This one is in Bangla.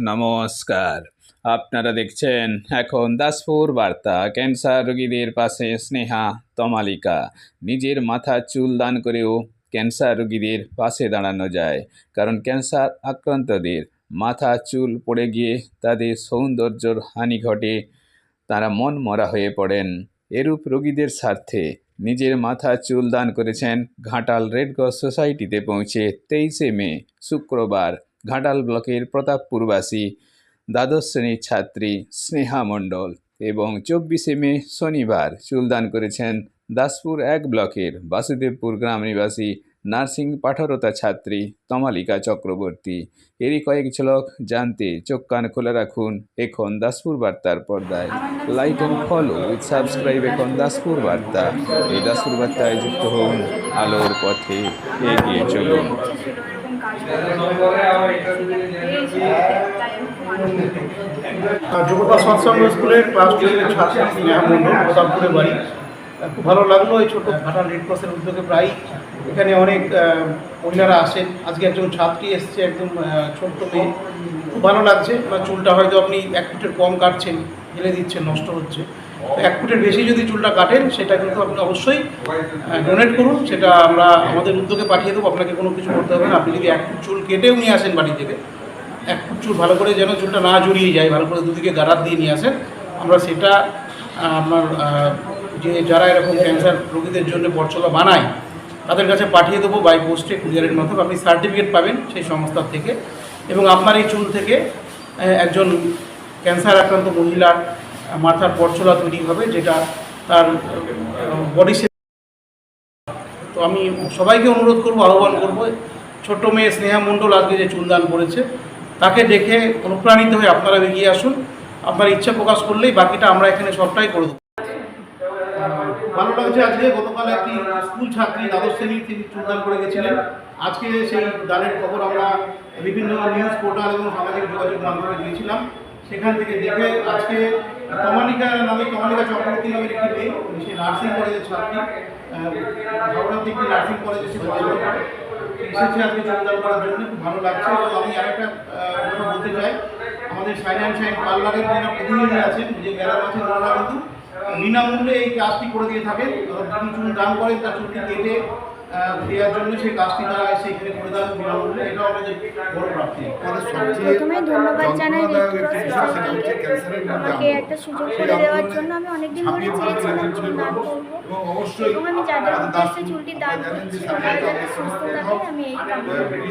নমস্কার, আপনারা দেখছেন এখন দাসপুর বার্তা। ক্যান্সার রোগীদের পাশে স্নেহা তমালিকা। নিজের মাথার চুল দান করেও ক্যান্সার রোগীদের পাশে দাঁড়ানো যায়, কারণ ক্যান্সার আক্রান্তদের মাথা চুল পড়ে গিয়ে তাদের সৌন্দর্যর হানি ঘটে, তারা মন মরা হয়ে পড়েন। এরূপ রোগীদের স্বার্থে নিজের মাথা চুল দান করেছেন ঘাটাল রেড ক্রস সোসাইটিতে পৌঁছে 23শে মে শুক্রবার ঘাটাল ব্লকের প্রতাপপুরবাসী দ্বাদশ শ্রেণীর ছাত্রী স্নেহা মণ্ডল, এবং 24শে মে শনিবার চুলদান করেছেন দাসপুর 1 ব্লকের বাসুদেবপুর গ্রাম নিবাসী নার্সিং পাঠরতা ছাত্রী তমালিকা চক্রবর্তী। এরই কয়েক ঝলক জানতে চোখ কান খোলা রাখুন এখন দাসপুর বার্তার পর্দায়। Like and follow with subscribe এখন দাসপুর বার্তা। এই দাসপুর বার্তায় যুক্ত হন, আলোর পথে এগিয়ে চলুন। যোগ্যতা সৎসঙ্গ স্কুলের ক্লাস 12-এর ছাত্রী স্নেহা মণ্ডল, প্রতাপপুরে বাড়ি। খুব ভালো লাগলো এই ছোটো ঘাটাল রেড ক্রসের উদ্যোগে। প্রায় এখানে অনেক মহিলারা আসেন। আজকে একজন ছাত্রী এসছে, একদম ছোট্ট মেয়ে। খুব ভালো লাগছে। চুলটা হয়তো আপনি 1 ফুটের কম কাটছেন, ফেলে দিচ্ছেন, নষ্ট হচ্ছে। 1 ফুটের বেশি যদি চুলটা কাটেন সেটা কিন্তু আপনি অবশ্যই ডোনেট করুন। সেটা আমরা আমাদের উদ্যোগে পাঠিয়ে দেবো। আপনাকে কোনো কিছু করতে হবে না। আপনি যদি 1 ফুট চুল কেটেও নিয়ে আসেন বাড়ি থেকে, 1 ফুট চুল ভালো করে যেন চুলটা না জড়িয়ে যায়, ভালো করে দুদিকে গারাত দিয়ে নিয়ে আসেন। আমরা সেটা আপনার যে যারা এরকম ক্যান্সার রোগীদের জন্য পরচলা বানায় তাদের কাছে পাঠিয়ে দেবো বাই পোস্টে, কুরিয়ারের মাধ্যমে। আপনি সার্টিফিকেট পাবেন সেই সংস্থার থেকে, এবং আপনার এই চুল থেকে একজন ক্যান্সার আক্রান্ত মহিলার মাথার পরচলা তৈরি হবে, যেটা তার বডি। তো আমি সবাইকে অনুরোধ করব, আহ্বান করব, ছোট্ট মেয়ে স্নেহা মণ্ডল আজকে যে চুলদান করেছে তাকে দেখে অনুপ্রাণিত হয়ে আপনারা এগিয়ে আসুন। আপনার ইচ্ছা প্রকাশ করলেই বাকিটা আমরা এখানে সবটাই করে দেবো। ভালো লাগছে। আজকে গতকাল একটি স্কুল ছাত্রী দ্বাদশ শ্রেণীর তিনি চুলদান করে গেছিলেন। আজকে সেই দানের খবর আমরা বিভিন্ন নিউজ পোর্টাল এবং সামাজিক যোগাযোগ মাধ্যমে দিয়েছিলাম। সেখান থেকে দেখে আজকে তমালিকা চক্রবর্তী নামের একটি মেয়ে, সে নার্সিং কলেজের ছাত্রী, হাওড়ার দিকে নার্সিং কলেজে এসেছে আজকে চুলদান করার জন্য। খুব ভালো লাগছে। এবং আমি আরেকটা কথা বলতে চাই, আমাদের শাইন অ্যান্ড শাইন পার্লারের যারা প্রতিনিধি আছেন, যে ম্যাডাম আছেন, ওনারা কিন্তু বিনামূল্যে এই কাজটি করে দিয়ে থাকেন। যিনি চুল দান করেন তার চুলটি কেটে দেওয়ার জন্য সেই কাজটি তারা এসে এখানে করে দেন বিনামূল্যে। এটাও আমাদের বড় প্রাপ্তি। প্রথমে ধন্যবাদ জানাই আমাকে একটা সুযোগ করে দেওয়ার জন্য। আমি অনেকদিন ধরে চেয়েছিলাম চুল দান করবো, এবং আমি যাদের উদ্দেশ্যে চুলটি দান করছি তারা যাতে সুস্থ থাকে, আমি এই কামনা করি।